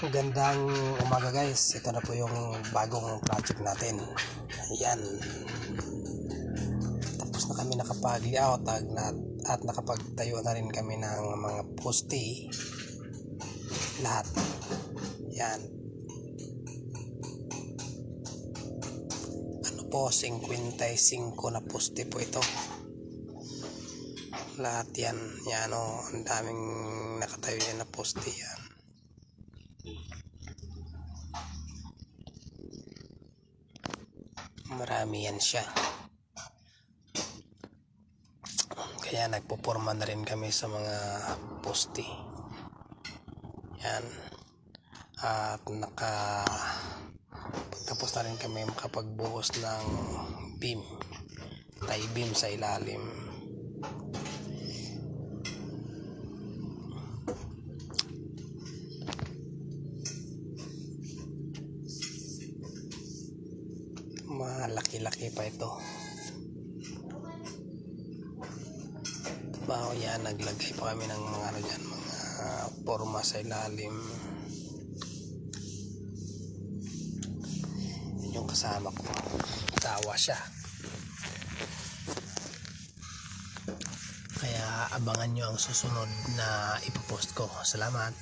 Magandang umaga guys. Ito na po yung bagong project natin. Ayan. Tapos na kami nakapag-layout at nakapagtayo na rin kami ng mga poste. Lahat. Ayan. Ano po, 55 na poste po ito. Lahat yan. Yan o. Ang daming nakatayo yan na poste yan. Marami yan siya. Kaya nagpuporma na rin kami sa mga poste. Yan. At tapos na rin kami makapagbuhos ng beam. Tie beam sa ilalim. Malaki-laki pa ito. Bago yan, naglagay pa kami ng mga mga forma sa ilalim. Yan yung kasama ko. Tawa siya. Kaya abangan nyo ang susunod na ipopost ko. Salamat.